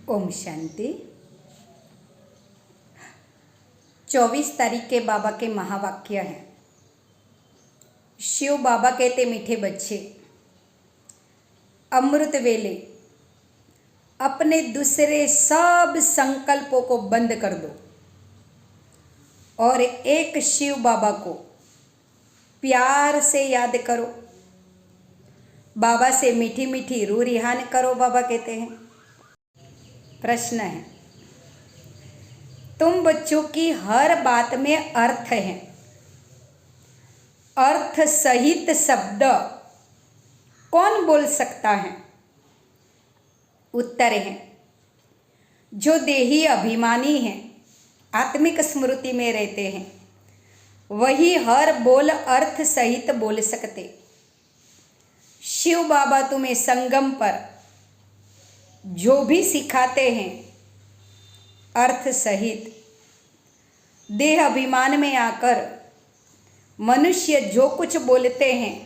ओम शांति। 24 तारीख के बाबा के महावाक्य हैं। शिव बाबा कहते, मीठे बच्चे, अमृत वेले अपने दूसरे सब संकल्पों को बंद कर दो और एक शिव बाबा को प्यार से याद करो। बाबा से मीठी मीठी रूह रिहान करो। बाबा कहते हैं। प्रश्न है, तुम बच्चों की हर बात में अर्थ है। अर्थ सहित शब्द कौन बोल सकता है? उत्तर है, जो देही अभिमानी हैं, आत्मिक स्मृति में रहते हैं, वही हर बोल अर्थ सहित बोल सकते। शिव बाबा तुम्हें संगम पर जो भी सिखाते हैं अर्थ सहित, देह अभिमान में आकर मनुष्य जो कुछ बोलते हैं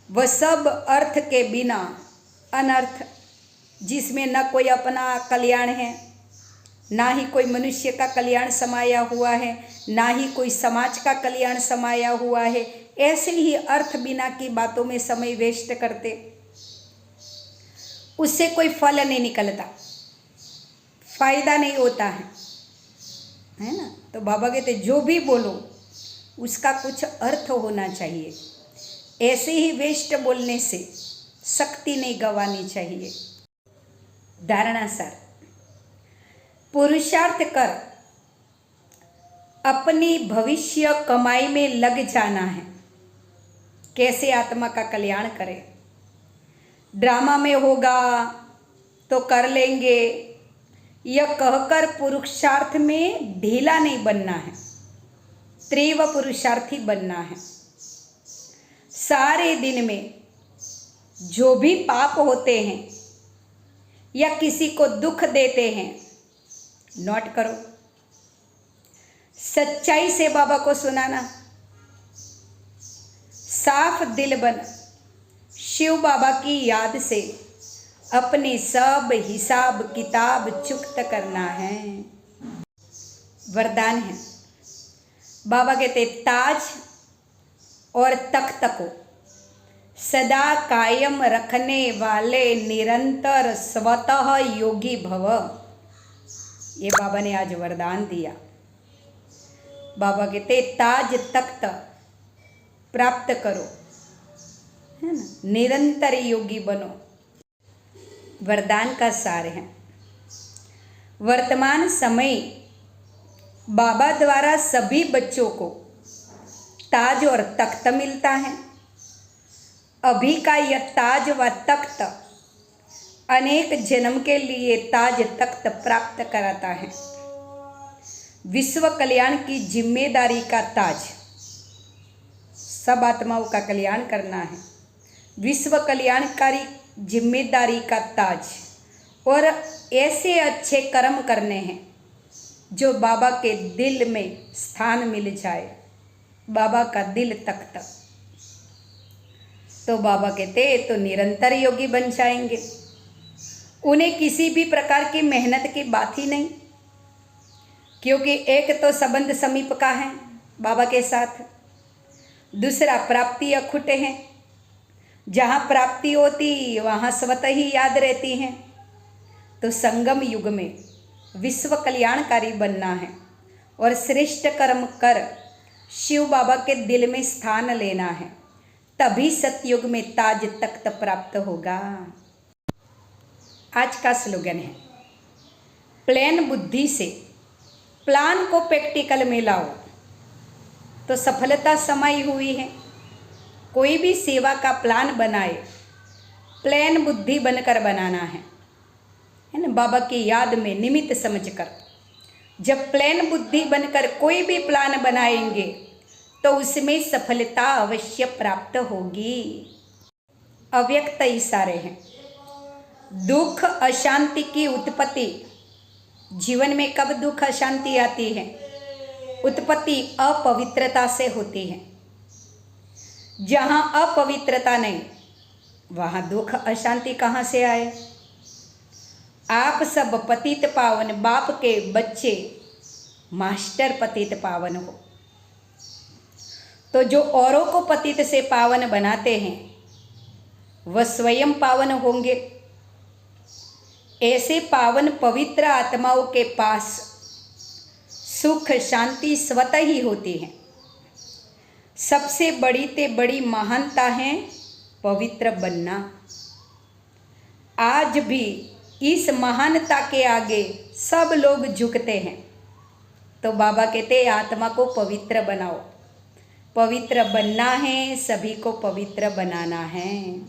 वह सब अर्थ के बिना अनर्थ, जिसमें न कोई अपना कल्याण है, ना ही कोई मनुष्य का कल्याण समाया हुआ है, ना ही कोई समाज का कल्याण समाया हुआ है, ऐसे ही अर्थ बिना की बातों में समय वेस्ट करते, उससे कोई फल नहीं निकलता, फायदा नहीं होता है ना। तो बाबा कहते जो भी बोलो उसका कुछ अर्थ होना चाहिए। ऐसे ही वेस्ट बोलने से शक्ति नहीं गंवानी चाहिए। धारणा सार, पुरुषार्थ कर अपनी भविष्य कमाई में लग जाना है। कैसे आत्मा का कल्याण करें? ड्रामा में होगा तो कर लेंगे, यह कहकर पुरुषार्थ में ढीला नहीं बनना है, तीव्र पुरुषार्थी बनना है। सारे दिन में जो भी पाप होते हैं या किसी को दुख देते हैं, नोट करो। सच्चाई से बाबा को सुनाना, साफ दिल बन शिव बाबा की याद से अपने सब हिसाब किताब चुकत करना है। वरदान है। बाबा कहते, ताज और तख्त को सदा कायम रखने वाले निरंतर स्वतः योगी भव। ये बाबा ने आज वरदान दिया। बाबा कहते ताज तख्त प्राप्त करो, है ना, निरंतर योगी बनो। वरदान का सार है। वर्तमान समय बाबा द्वारा सभी बच्चों को ताज और तख्त मिलता है। अभी का यह ताज व तख्त अनेक जन्म के लिए ताज तख्त प्राप्त कराता है। विश्व कल्याण की जिम्मेदारी का ताज, सब आत्माओं का कल्याण करना है। विश्व कल्याणकारी जिम्मेदारी का ताज और ऐसे अच्छे कर्म करने हैं जो बाबा के दिल में स्थान मिल जाए। बाबा का दिल तख्त। तो बाबा कहते तो निरंतर योगी बन जाएंगे। उन्हें किसी भी प्रकार की मेहनत की बात ही नहीं, क्योंकि एक तो संबंध समीप का है बाबा के साथ, दूसरा प्राप्ति अखुट है। जहाँ प्राप्ति होती वहाँ स्वतः ही याद रहती हैं। तो संगम युग में विश्व कल्याणकारी बनना है और श्रेष्ठ कर्म कर शिव बाबा के दिल में स्थान लेना है, तभी सतयुग में ताज तख्त प्राप्त होगा। आज का स्लोगन है, प्लान बुद्धि से प्लान को प्रैक्टिकल में लाओ तो सफलता समाई हुई है। कोई भी सेवा का प्लान बनाए, प्लान बुद्धि बनकर बनाना है ना, बाबा की याद में निमित्त समझकर। जब प्लान बुद्धि बनकर कोई भी प्लान बनाएंगे तो उसमें सफलता अवश्य प्राप्त होगी। अव्यक्त इशारे हैं। दुख अशांति की उत्पत्ति, जीवन में कब दुख अशांति आती है? उत्पत्ति अपवित्रता से होती है। जहाँ अपवित्रता नहीं वहाँ दुख अशांति कहाँ से आए? आप सब पतित पावन, बाप के बच्चे मास्टर पतित पावन हो। तो जो औरों को पतित से पावन बनाते हैं वह स्वयं पावन होंगे। ऐसे पावन पवित्र आत्माओं के पास सुख शांति स्वतः ही होती है। सबसे बड़ी ते बड़ी महानता है पवित्र बनना। आज भी इस महानता के आगे सब लोग झुकते हैं। तो बाबा कहते हैं आत्मा को पवित्र बनाओ। पवित्र बनना है, सभी को पवित्र बनाना है।